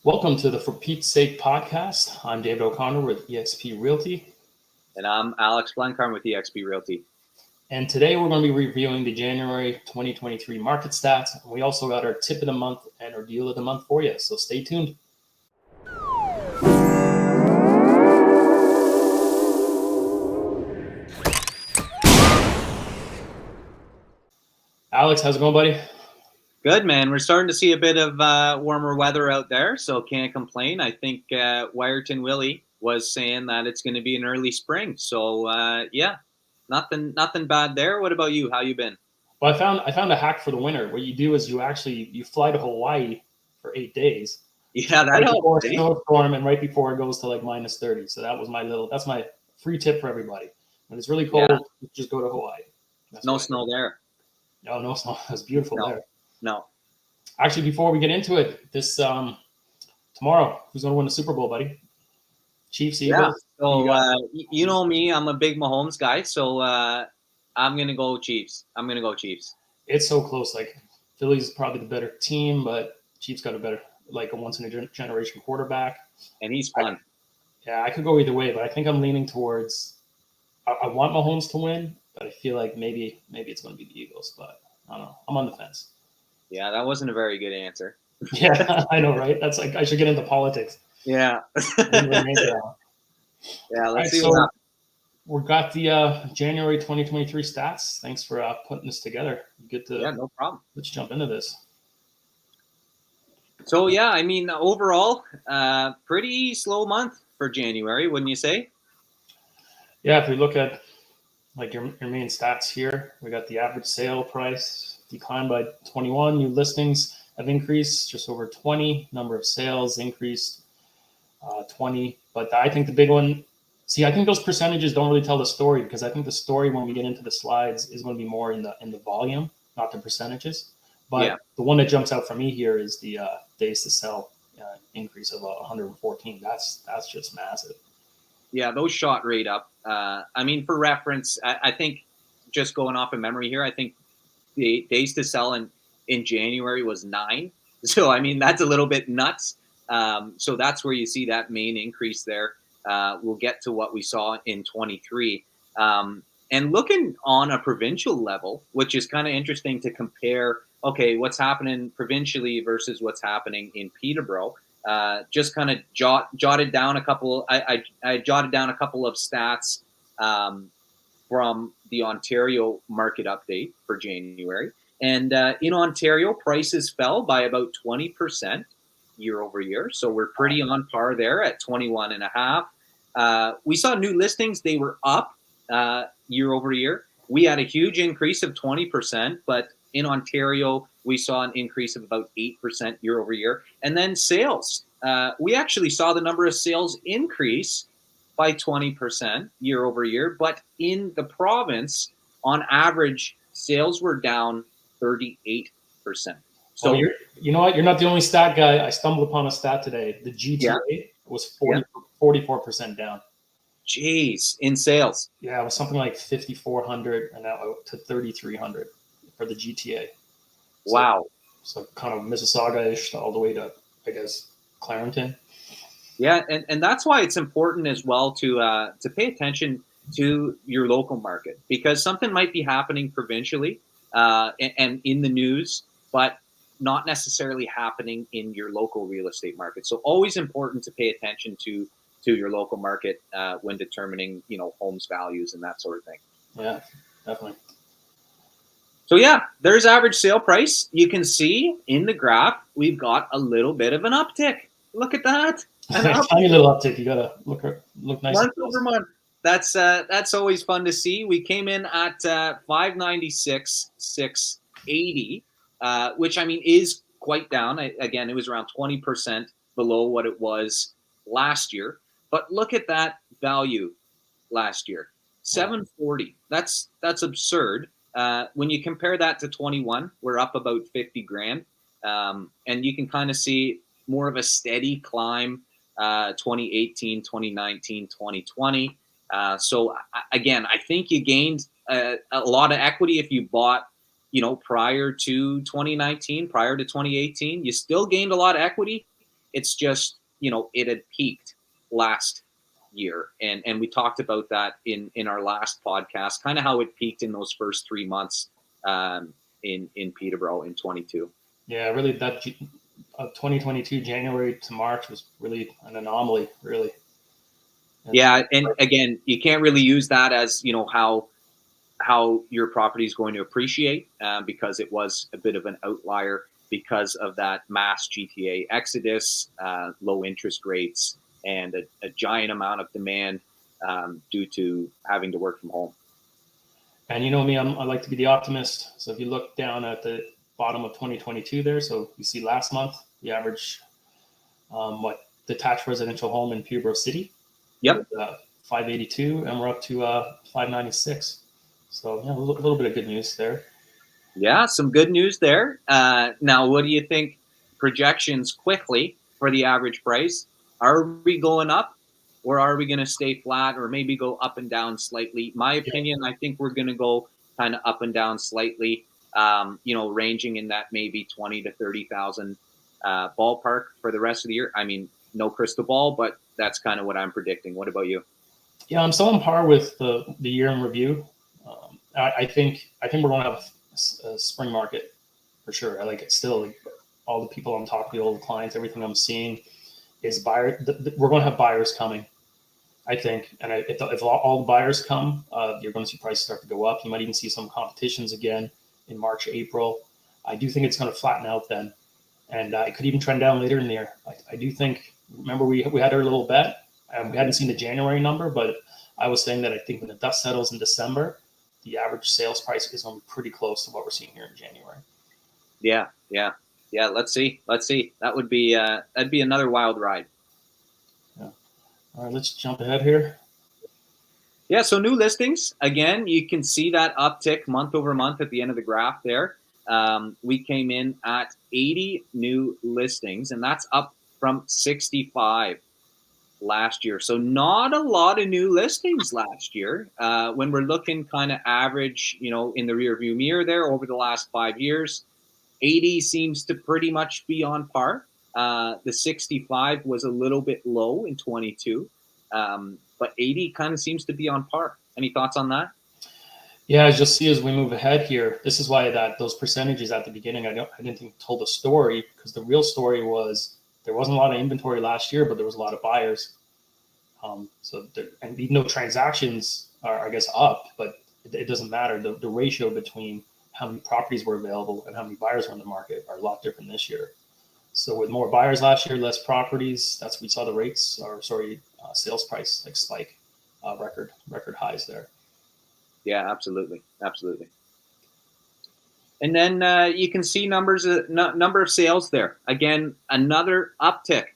Welcome to the For Pete's Sake podcast. I'm David O'Connor with eXp Realty. And I'm Alex Blancarn with eXp Realty. And today we're going to be reviewing the January 2023 market stats. We also got our tip of the month and our deal of the month for you. So stay tuned. Alex, how's it going, buddy? Good, man. We're starting to see a bit of warmer weather out there, so can't complain. I think Wyerton Willie was saying that it's going to be an early spring. So yeah, nothing bad there. What about you? How you been? Well, I found a hack for the winter. What you do is you fly to Hawaii for 8 days. Yeah, that Right helps. before a snowstorm and right before it goes to like minus 30. So that's my free tip for everybody. When it's really cold, just go to Hawaii. That's no snow there. No snow. It's beautiful there. No. Actually, before we get into it, this tomorrow, who's going to win the Super Bowl, buddy? Chiefs, Eagles. Yeah. So you know me, I'm a big Mahomes guy. So I'm gonna go Chiefs. It's so close. Like Philly's probably the better team, but Chiefs got a once in a generation quarterback, and he's fun. I could go either way, but I think I'm leaning towards. I want Mahomes to win, but I feel like maybe it's going to be the Eagles. But I don't know. I'm on the fence. Yeah, that wasn't a very good answer. Yeah, I know, right? That's like I should get into politics. Yeah. Yeah, let's see what happens. We've got the January 2023 stats. Thanks for putting this together. No problem. Let's jump into this. So, yeah, I mean, overall, pretty slow month for January, wouldn't you say? Yeah, if we look at like your main stats here, we got the average sale price declined by 21. New listings have increased just over 20. Number of sales increased 20. But I think the big one, I think those percentages don't really tell the story, because I think the story when we get into the slides is going to be more in the volume, not the percentages. But The one that jumps out for me here is the days to sell increase of 114. That's just massive. Yeah, those shot right up. I mean, for reference, I think just going off of memory here, I think the days to sell in January was 9. So, I mean, that's a little bit nuts. So that's where you see that main increase there. We'll get to what we saw in 23. And looking on a provincial level, which is kind of interesting to compare, okay, what's happening provincially versus what's happening in Peterborough. Just kind of jotted down a couple. I jotted down a couple of stats from the Ontario market update for January. And in Ontario, prices fell by about 20% year over year. So we're pretty on par there at 21.5. We saw new listings. They were up year over year. We had a huge increase of 20%, but in Ontario, we saw an increase of about 8% year over year. And then sales. We actually saw the number of sales increase by 20% year over year. But in the province, on average, sales were down 38%. So you know what? You're not the only stat guy. I stumbled upon a stat today. The GTA was 44% down. Jeez, in sales. Yeah, it was something like 5,400 and now to 3,300 for the GTA. Wow. So kind of Mississauga-ish all the way to, I guess, Clarington. Yeah, and that's why it's important as well to pay attention to your local market, because something might be happening provincially and in the news, but not necessarily happening in your local real estate market. So always important to pay attention to your local market when determining, homes values and that sort of thing. Yeah, definitely. So yeah, there's average sale price. You can see in the graph, we've got a little bit of an uptick. Look at that. Tiny little uptick. You gotta look nice. Month over month. That's always fun to see. We came in at 596,680, which I mean is quite down. Again, it was around 20% below what it was last year. But look at that value last year, 740. That's absurd. When you compare that to 21, we're up about 50 grand. And you can kind of see more of a steady climb, 2018, 2019, 2020. So again, I think you gained a lot of equity if you bought, prior to 2019, prior to 2018. You still gained a lot of equity It's just, it had peaked last year, and we talked about that in our last podcast, kind of how it peaked in those first 3 months in Peterborough in 22. Yeah, really, that 2022 January to March was really an anomaly. Really. Yeah, and again, you can't really use that as how your property is going to appreciate because it was a bit of an outlier because of that mass GTA exodus, low interest rates, and a giant amount of demand due to having to work from home. And you know me, I like to be the optimist. So if you look down at the bottom of 2022 there, so you see last month, the average, detached residential home in Peterborough City, Yep. 582, and we're up to 596. So yeah, a little bit of good news there. Yeah, some good news there. Now, what do you think projections quickly for the average price? Are we going up, or are we going to stay flat, or maybe go up and down slightly? My opinion, I think we're going to go kind of up and down slightly, ranging in that maybe 20 to 30,000 ballpark for the rest of the year. I mean, no crystal ball, but that's kind of what I'm predicting. What about you? Yeah, I'm still on par with the year in review. I think we're going to have a spring market for sure. I like it still. Like, all the people I'm talking to, all the clients, everything I'm seeing is buyer. We're going to have buyers coming, I think. And if all the buyers come, you're going to see prices start to go up. You might even see some competitions again in March, April. I do think it's going to flatten out then, and it could even trend down later in the year. I do think. Remember, we had our little bet, and we hadn't seen the January number, but I was saying that I think when the dust settles in December, the average sales price is going to be pretty close to what we're seeing here in January. Yeah. Let's see. That would be that'd be another wild ride. Yeah. All right, let's jump ahead here. Yeah, so new listings. Again, you can see that uptick month over month at the end of the graph there. We came in at 80 new listings, and that's up from 65 last year. So not a lot of new listings last year. When we're looking kind of average, in the rear view mirror there over the last 5 years, 80 seems to pretty much be on par. The 65 was a little bit low in 22. But 80 kind of seems to be on par. Any thoughts on that? Yeah, as you'll see as we move ahead here, this is why those percentages at the beginning, I didn't think told the story, because the real story was there wasn't a lot of inventory last year, but there was a lot of buyers. And even though transactions are, I guess, up, but it doesn't matter. The ratio between how many properties were available and how many buyers were in the market are a lot different this year. So with more buyers last year, less properties, that's we saw the rates, sales price spike, record highs there. Yeah, absolutely. And then you can see number of sales there. Again, another uptick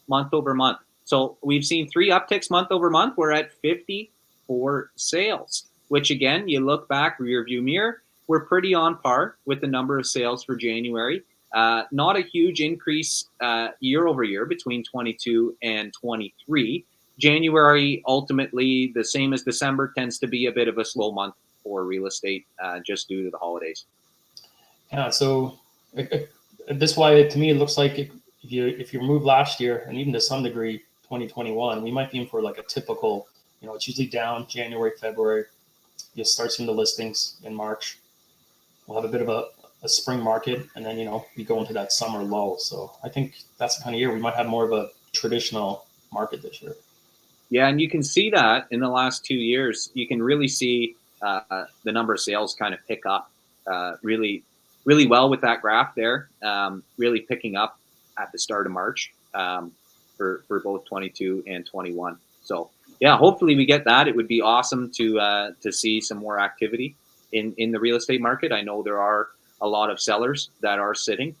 month over month. So we've seen 3 upticks month over month. We're at 54 sales, which again, you look back, rear view mirror, we're pretty on par with the number of sales for January. Not a huge increase year over year between 22 and 23. January, ultimately, the same as December, tends to be a bit of a slow month for real estate just due to the holidays. Yeah, so this why to me it looks like if you remove last year and even to some degree 2021, we might be in for like a typical. It's usually down January, February. You'll start seeing the listings in March. We'll have a bit of a spring market, and then we go into that summer lull. So I think that's the kind of year we might have more of a traditional market this year. Yeah, and you can see that in the last 2 years. You can really see the number of sales kind of pick up really well with that graph there, really picking up at the start of March for both 22 and 21. So yeah, hopefully we get that. It would be awesome to see some more activity in the real estate market. I know there are a lot of sellers that are sitting,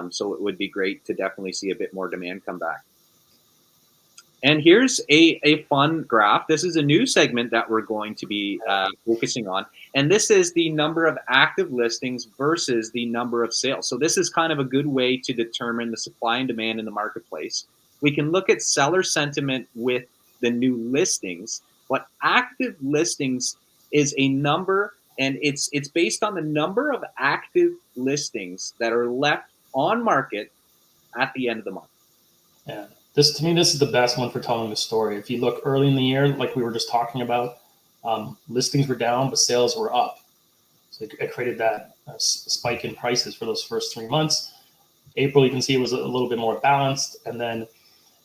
so it would be great to definitely see a bit more demand come back. And here's a fun graph. This is a new segment that we're going to be focusing on. And this is the number of active listings versus the number of sales. So this is kind of a good way to determine the supply and demand in the marketplace. We can look at seller sentiment with the new listings, but active listings is a number, and it's based on the number of active listings that are left on market at the end of the month. Yeah. This to me, this is the best one for telling the story. If you look early in the year, like we were just talking about, listings were down, but sales were up. So it created that spike in prices for those first 3 months. April, you can see it was a little bit more balanced, and then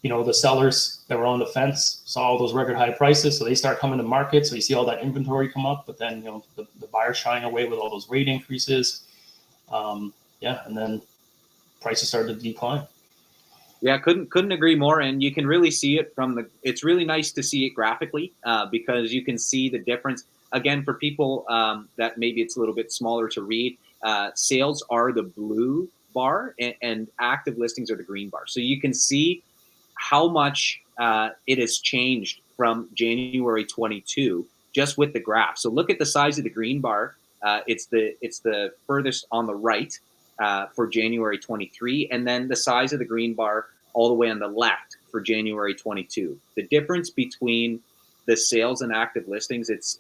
the sellers that were on the fence saw all those record high prices, so they start coming to market. So you see all that inventory come up, but then the buyers shying away with all those rate increases. Yeah, and then prices started to decline. Yeah, couldn't agree more. And you can really see it from the. It's really nice to see it graphically because you can see the difference. Again, for people that maybe it's a little bit smaller to read, sales are the blue bar and active listings are the green bar. So you can see how much it has changed from January 22 just with the graph. So look at the size of the green bar. It's the furthest on the right for January 23, and then the size of the green bar all the way on the left for January 22. The difference between the sales and active listings, it's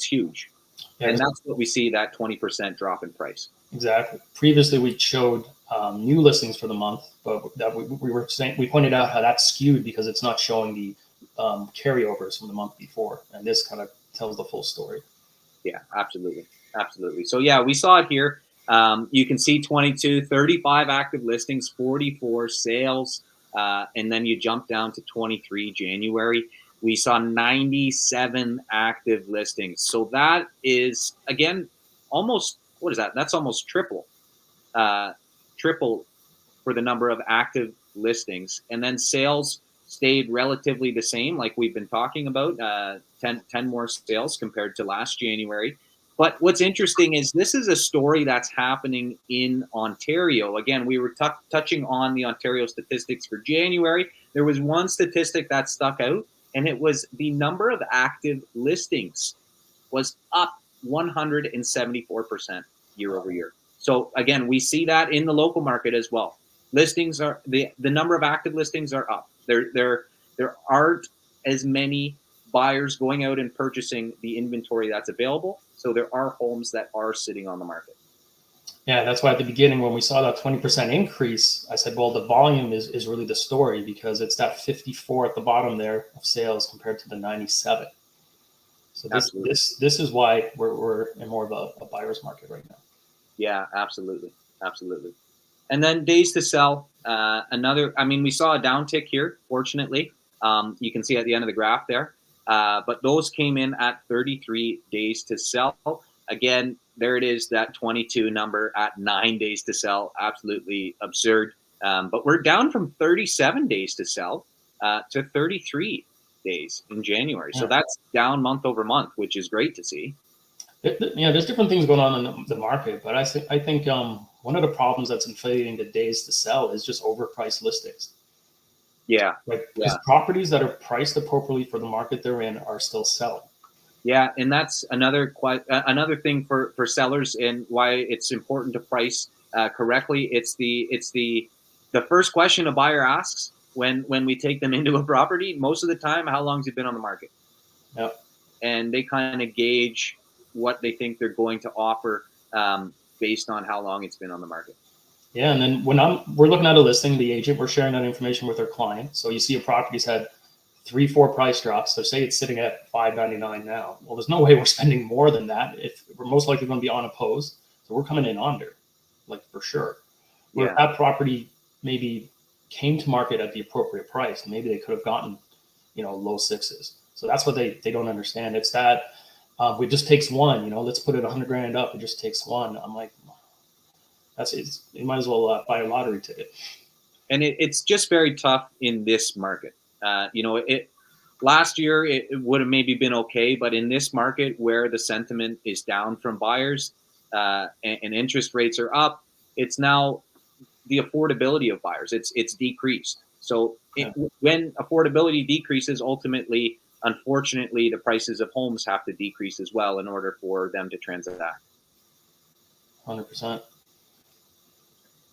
huge. Yeah, And that's what we see, that 20% drop in price. exactly. Previously, we showed new listings for the month, but that we were saying, we pointed out how that's skewed because it's not showing the carryovers from the month before, and this kind of tells the full story. Yeah, absolutely. Absolutely. So, yeah, we saw it here. You can see 22, 35 active listings, 44 sales. And then you jump down to 23 January. We saw 97 active listings. So that is, again, almost, what is that? That's almost triple for the number of active listings. And then sales stayed relatively the same, like we've been talking about, 10 more sales compared to last January. But what's interesting is this is a story that's happening in Ontario. Again, we were touching on the Ontario statistics for January. There was one statistic that stuck out, and it was the number of active listings was up 174% year over year. So again, we see that in the local market as well. Listings are the number of active listings are up. There aren't as many buyers going out and purchasing the inventory that's available. So there are homes that are sitting on the market. Yeah, that's why at the beginning when we saw that 20% increase, I said, well, the volume is really the story because it's that 54 at the bottom there of sales compared to the 97. So this is why we're in more of a buyer's market right now. Yeah, absolutely, absolutely. And then days to sell, we saw a downtick here, fortunately. You can see at the end of the graph there. But those came in at 33 days to sell. Again, there it is, that 22 number at 9 days to sell. Absolutely absurd. But we're down from 37 days to sell to 33 days in January. So that's down month over month, which is great to see. Yeah, there's different things going on in the market, but I think one of the problems that's inflating the days to sell is just overpriced listings. Yeah, because properties that are priced appropriately for the market they're in are still selling. Yeah, and that's another thing for sellers and why it's important to price correctly. It's the first question a buyer asks when we take them into a property. Most of the time, how long has it been on the market? Yep. And they kind of gauge what they think they're going to offer based on how long it's been on the market. Yeah, and then we're looking at a listing, the agent, we're sharing that information with our client. So you see a property's had 3-4 price drops. So say it's sitting at $599 now. Well, there's no way we're spending more than that. If we're most likely going to be unopposed, so we're coming in under, like for sure. Where if that property maybe came to market at the appropriate price, maybe they could have gotten, low sixes. So that's what they don't understand. It's that it just takes one. Let's put it $100,000 up. It just takes one. I'm like, that's it. You might as well buy a lottery ticket. And it's just very tough in this market. Last year it would have maybe been okay, but in this market where the sentiment is down from buyers and interest rates are up, it's now the affordability of buyers. It's decreased. So when affordability decreases, ultimately, unfortunately, the prices of homes have to decrease as well in order for them to transact. 100%.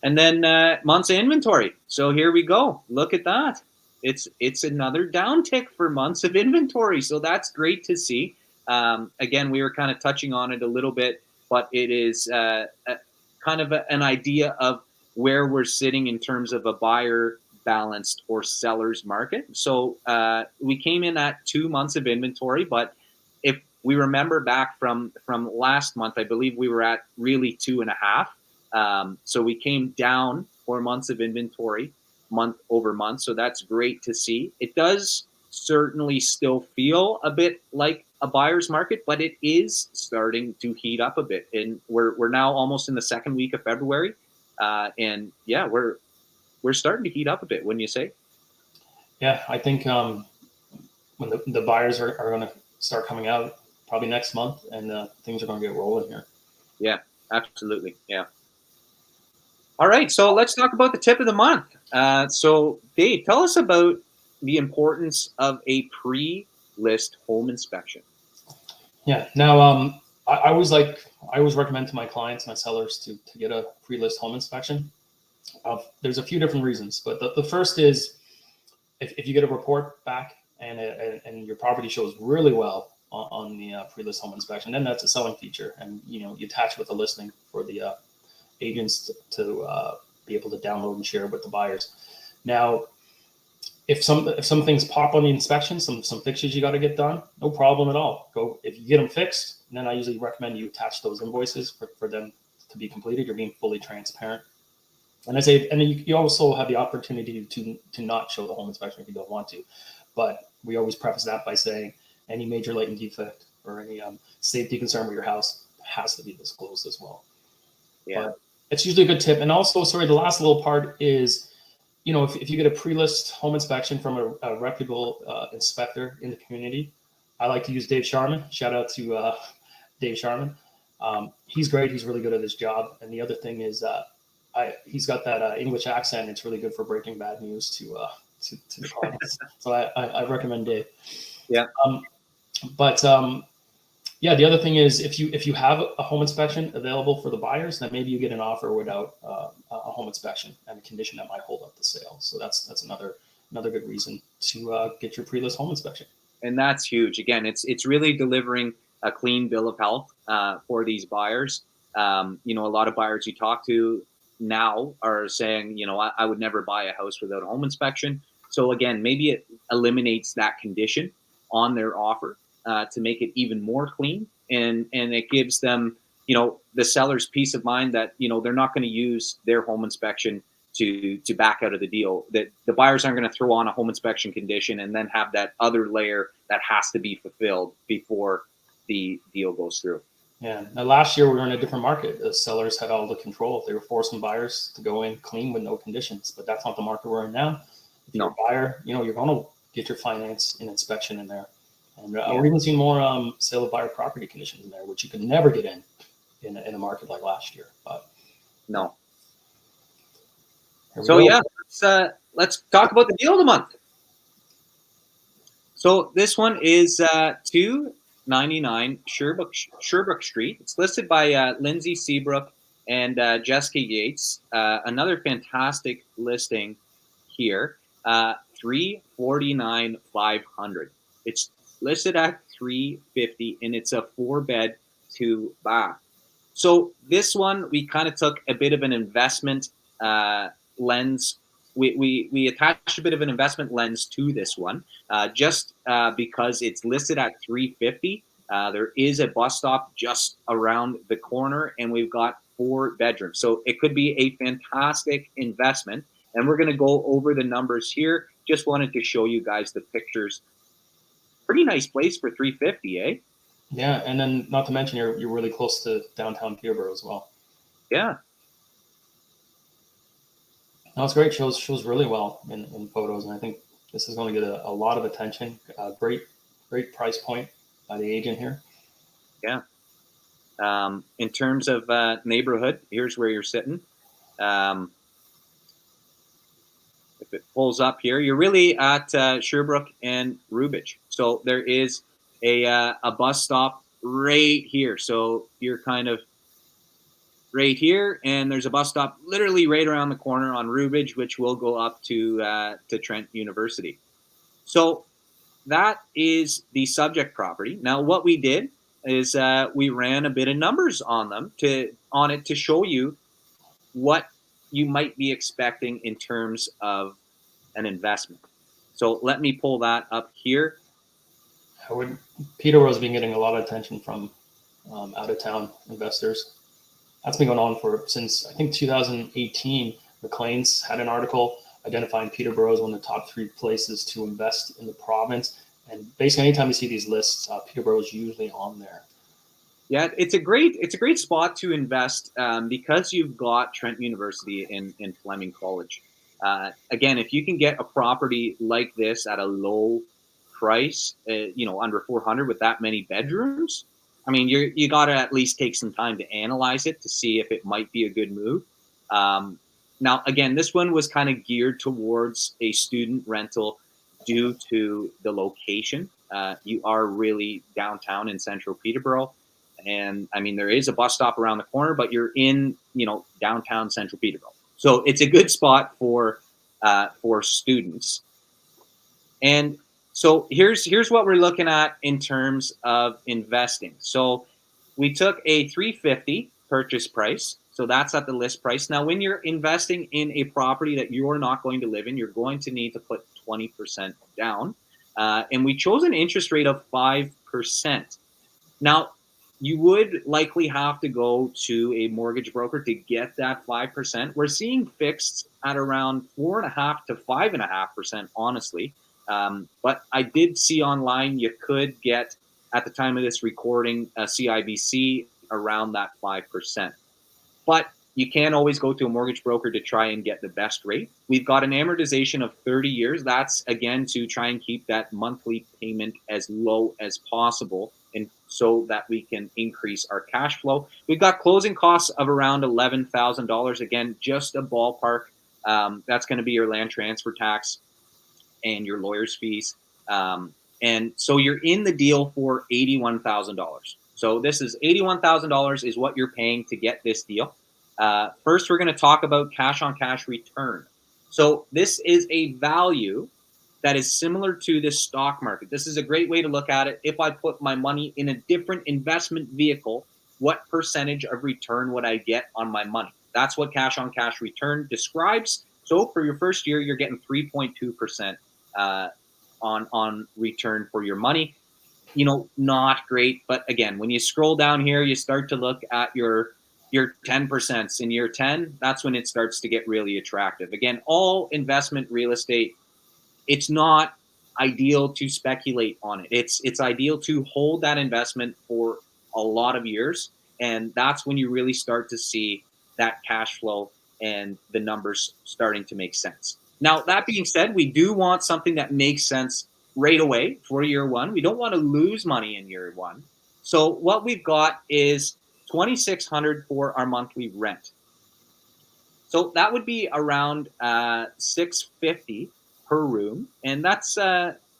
And then months of inventory. So here we go. Look at that. It's another downtick for months of inventory. So that's great to see. Again, we were kind of touching on it a little bit, but it is kind of an idea of where we're sitting in terms of a buyer balanced or seller's market. So we came in at 2 months of inventory, but if we remember back from last month, I believe we were at really 2.5. So we came down 4 months of inventory month over month. So that's great to see. It does certainly still feel a bit like a buyer's market, but it is starting to heat up a bit. And we're now almost in the second week of February. And yeah, we're starting to heat up a bit, wouldn't you say? Yeah, I think when the buyers are going to start coming out probably next month, and things are going to get rolling here. Yeah, absolutely. Yeah. All right, so let's talk about the tip of the month. So, Dave, tell us about the importance of a pre-list home inspection. Yeah. Now, I always recommend to my clients, my sellers, to get a pre-list home inspection. There's a few different reasons, but the first is if you get a report back and your property shows really well on the pre-list home inspection, then that's a selling feature, and you attach with a listing for the agents to be able to download and share with the buyers. Now, if some things pop on the inspection, some fixtures you got to get done, no problem at all. Go if you get them fixed, then I usually recommend you attach those invoices for them to be completed. You're being fully transparent. And I say, and you also have the opportunity to not show the home inspection if you don't want to, but we always preface that by saying any major latent defect or any safety concern with your house has to be disclosed as well. Yeah, but it's usually a good tip. And also, sorry, the last little part is, if you get a pre-list home inspection from a reputable inspector in the community, I like to use Dave Sharman. Shout out to Dave Sharman. He's great. He's really good at his job. And the other thing is, he's got that English accent. It's really good for breaking bad news to the clients. So I recommend Dave. Yeah. Yeah, the other thing is if you have a home inspection available for the buyers, then maybe you get an offer without a home inspection and a condition that might hold up the sale. So that's another good reason to get your pre-list home inspection. And that's huge. Again, it's really delivering a clean bill of health for these buyers. A lot of buyers you talk to now are saying, I would never buy a house without a home inspection. So again, maybe it eliminates that condition on their offer to make it even more clean, and it gives them, the seller's peace of mind that they're not going to use their home inspection to back out of the deal. That the buyers aren't going to throw on a home inspection condition and then have that other layer that has to be fulfilled before the deal goes through. Yeah. Now, last year we were in a different market. The sellers had all the control. They were forcing buyers to go in clean with no conditions. But that's not the market we're in now. If you're a buyer, you're going to get your finance and inspection in there. And we're even seeing more sale of buyer property conditions in there, which you could never get in a market like last year. But no. So yeah, let's talk about the deal of the month. So this one is 299 Sherbrooke Street. It's listed by Lindsay Seabrook and Jessica Yates. Another fantastic listing here. 349,500. It's listed at 350, and it's a 4-bed, 2-bath. So this one, we kind of took a bit of an investment lens. We attached a bit of an investment lens to this one, just because it's listed at 350. There is a bus stop just around the corner, and we've got 4 bedrooms. So it could be a fantastic investment. And we're going to go over the numbers here. Just wanted to show you guys the pictures. Pretty nice place for 350, eh? Yeah, and then not to mention you're really close to downtown Peterborough as well. Yeah. No, it's great. Shows really well in photos, and I think this is going to get a lot of attention. Great price point by the agent here. Yeah. In terms of neighborhood, here's where you're sitting. If it pulls up here, you're really at Sherbrooke and Rubidge. So there is a bus stop right here. So you're kind of right here, and there's a bus stop literally right around the corner on Rubidge, which will go up to Trent University. So that is the subject property. Now, what we did is we ran a bit of numbers on it to show you what you might be expecting in terms of an investment. So let me pull that up here. Peterborough's been getting a lot of attention from out of town investors. That's been going on since I think 2018. Maclean's had an article identifying Peterborough as one of the top 3 places to invest in the province. And basically, anytime you see these lists, Peterborough is usually on there. Yeah, it's a great spot to invest because you've got Trent University in Fleming College. Again, if you can get a property like this at a low price, under 400 with that many bedrooms, I mean, you got to at least take some time to analyze it to see if it might be a good move. Now, again, this one was kind of geared towards a student rental due to the location. You are really downtown in central Peterborough. And I mean, there is a bus stop around the corner, but you're in, downtown central Peterborough. So it's a good spot for students. And so here's what we're looking at in terms of investing. So we took a $350 purchase price. So that's at the list price. Now, when you're investing in a property that you're not going to live in, you're going to need to put 20% down. And we chose an interest rate of 5%. Now, you would likely have to go to a mortgage broker to get that 5%. We're seeing fixed at around 4.5% to 5.5%, honestly. But I did see online you could get, at the time of this recording, a CIBC around that 5%. But you can't always go to a mortgage broker to try and get the best rate. We've got an amortization of 30 years. That's, again, to try and keep that monthly payment as low as possible, and so that we can increase our cash flow. We've got closing costs of around $11,000. Again, just a ballpark. That's going to be your land transfer tax and your lawyer's fees. And so you're in the deal for $81,000. So this is $81,000 is what you're paying to get this deal. First, we're going to talk about cash on cash return. So this is a value that is similar to the stock market. This is a great way to look at it. If I put my money in a different investment vehicle, what percentage of return would I get on my money? That's what cash on cash return describes. So for your first year, you're getting 3.2% on return for your money. Not great. But again, when you scroll down here, you start to look at your 10% in year 10. That's when it starts to get really attractive. Again, all investment real estate, it's not ideal to speculate on it. It's ideal to hold that investment for a lot of years. And that's when you really start to see that cash flow and the numbers starting to make sense. Now, that being said, we do want something that makes sense right away for year one. We don't want to lose money in year one. So what we've got is $2,600 for our monthly rent. So that would be around $650 per room, and that's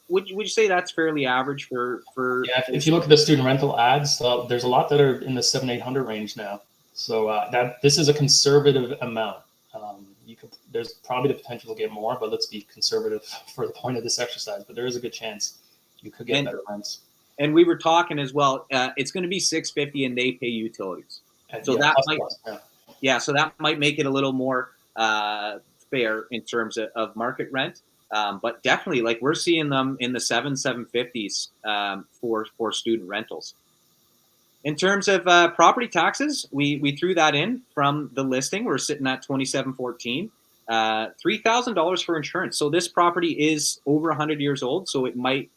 would you say that's fairly average for? Yeah, if you look at the student rental ads, there's a lot that are in the 700-800 range now. So that this is a conservative amount. There's probably the potential to get more, but let's be conservative for the point of this exercise. But there is a good chance you could get better rents. And we were talking as well. It's going to be $650, and they pay utilities. So yeah, that might, so that might make it a little more fair in terms of market rent. But definitely, like, we're seeing them in the 750s for student rentals. In terms of property taxes, we threw that in from the listing. We're sitting at $2,714. $3,000 for insurance. So this property is over 100 years old, so it might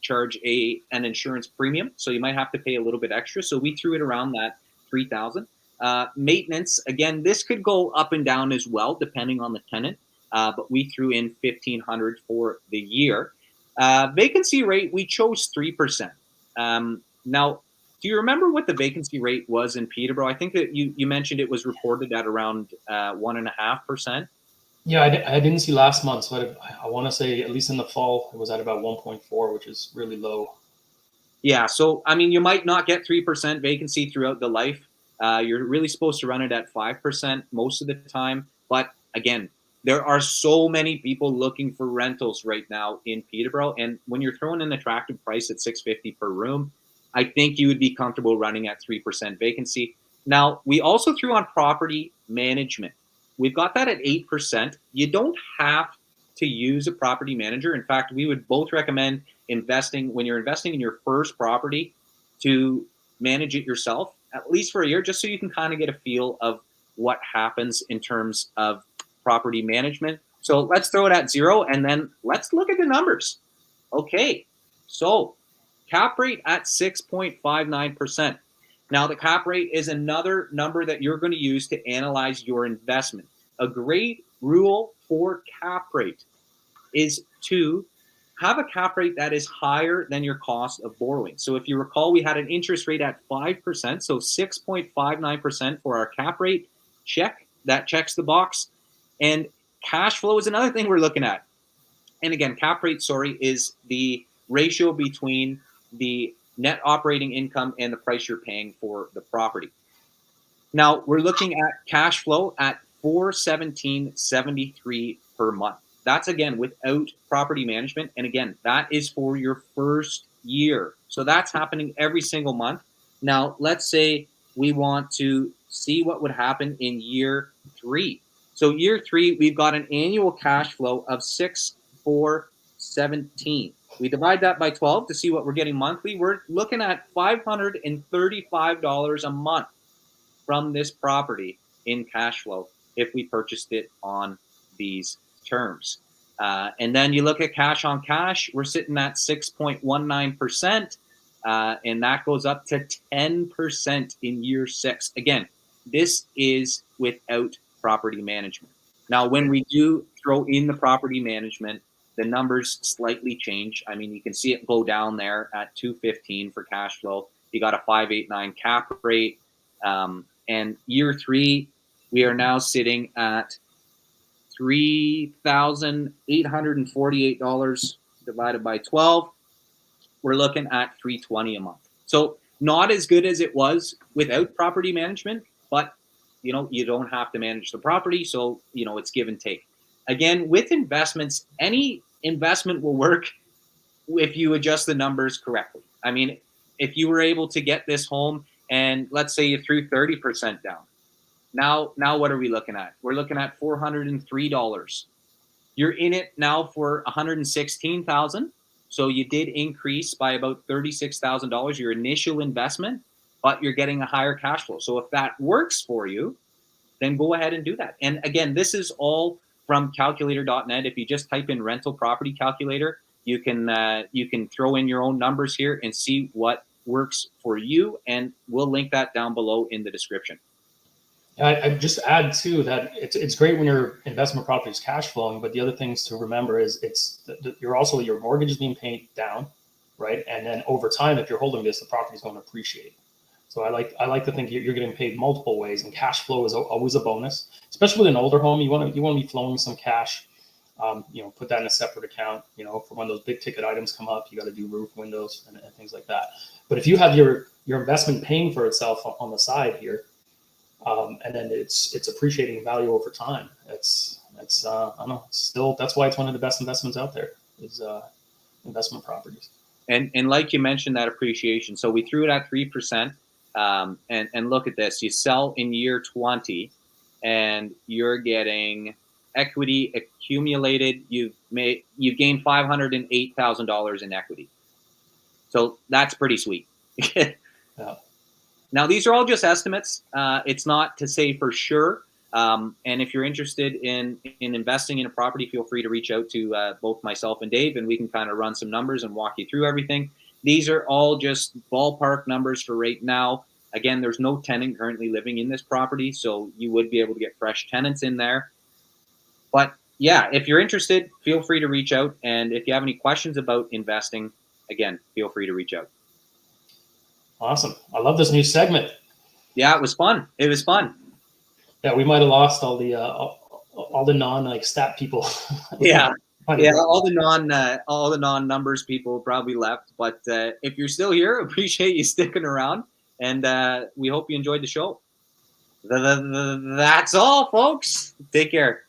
charge an insurance premium. So you might have to pay a little bit extra. So we threw it around that $3,000. Maintenance, again, this could go up and down as well, depending on the tenant. But we threw in $1,500 for the year. Vacancy rate, we chose 3%. Now, do you remember what the vacancy rate was in Peterborough? I think that you mentioned it was reported at around 1.5%. Yeah, I didn't see last month, but I want to say at least in the fall it was at about 1.4, which is really low. Yeah, so I mean, you might not get 3% vacancy throughout the life. You're really supposed to run it at 5% most of the time. But again, there are so many people looking for rentals right now in Peterborough, and when you're throwing an attractive price at $650 per room, I think you would be comfortable running at 3% vacancy. Now, we also threw on property management. We've got that at 8%. You don't have to use a property manager. In fact, we would both recommend when you're investing in your first property, to manage it yourself, at least for a year, just so you can kind of get a feel of what happens in terms of property management. So let's throw it at 0, and then let's look at the numbers. Okay, so cap rate at 6.59%. Now, the cap rate is another number that you're going to use to analyze your investment. A great rule for cap rate is to have a cap rate that is higher than your cost of borrowing. So if you recall, we had an interest rate at 5%, so 6.59% for our cap rate. Check, that checks the box. And cash flow is another thing we're looking at. And again, cap rate, is the ratio between the net operating income and the price you're paying for the property. Now, we're looking at cash flow at $417.73 per month. That's, again, without property management. And again, that is for your first year. So that's happening every single month. Now, let's say we want to see what would happen in year 3. So year 3, we've got an annual cash flow of $6,417. We divide that by 12 to see what we're getting monthly. We're looking at $535 a month from this property in cash flow if we purchased it on these terms. And then you look at cash on cash, we're sitting at 6.19%, and that goes up to 10% in year 6. Again, this is without property management. Now, when we do throw in the property management, the numbers slightly change. I mean, you can see it go down there at 215 for cash flow. You got a 589 cap rate. And year 3, we are now sitting at $3,848 divided by 12. We're looking at $320 a month. So not as good as it was without property management, but you don't have to manage the property, so it's give and take. Again, with investments, any investment will work if you adjust the numbers correctly. I mean, if you were able to get this home and let's say you threw 30% down, now what are we looking at? We're looking at $403. You're in it now for $116,000. So you did increase by about $36,000 your initial investment, but you're getting a higher cash flow. So if that works for you, then go ahead and do that. And again, this is all from calculator.net. If you just type in rental property calculator, you can throw in your own numbers here and see what works for you. And we'll link that down below in the description. I just add too that it's great when your investment property is cash flowing, but the other things to remember is your mortgage is being paid down, right? And then over time, if you're holding this, the property is going to appreciate. So I like to think you're getting paid multiple ways, and cash flow is always a bonus, especially with an older home. You want to be flowing some cash. Put that in a separate account. For when those big ticket items come up, you got to do roof, windows, and things like that. But if you have your investment paying for itself on the side here. And then it's appreciating value over time. I don't know. Still, that's why it's one of the best investments out there is investment properties. And like you mentioned, that appreciation. So we threw it at 3%. And look at this. You sell in year 20, and you're getting equity accumulated. You've gained $508,000 in equity. So that's pretty sweet. Yeah. Now, these are all just estimates. It's not to say for sure. And if you're interested in investing in a property, feel free to reach out to both myself and Dave, and we can kind of run some numbers and walk you through everything. These are all just ballpark numbers for right now. Again, there's no tenant currently living in this property, so you would be able to get fresh tenants in there. But yeah, if you're interested, feel free to reach out. And if you have any questions about investing, again, feel free to reach out. Awesome. I love this new segment. Yeah, it was fun. Yeah, we might have lost all the non stat people. Yeah. Yeah, all the non numbers people probably left, but if you're still here, appreciate you sticking around, and we hope you enjoyed the show. That's all, folks. Take care.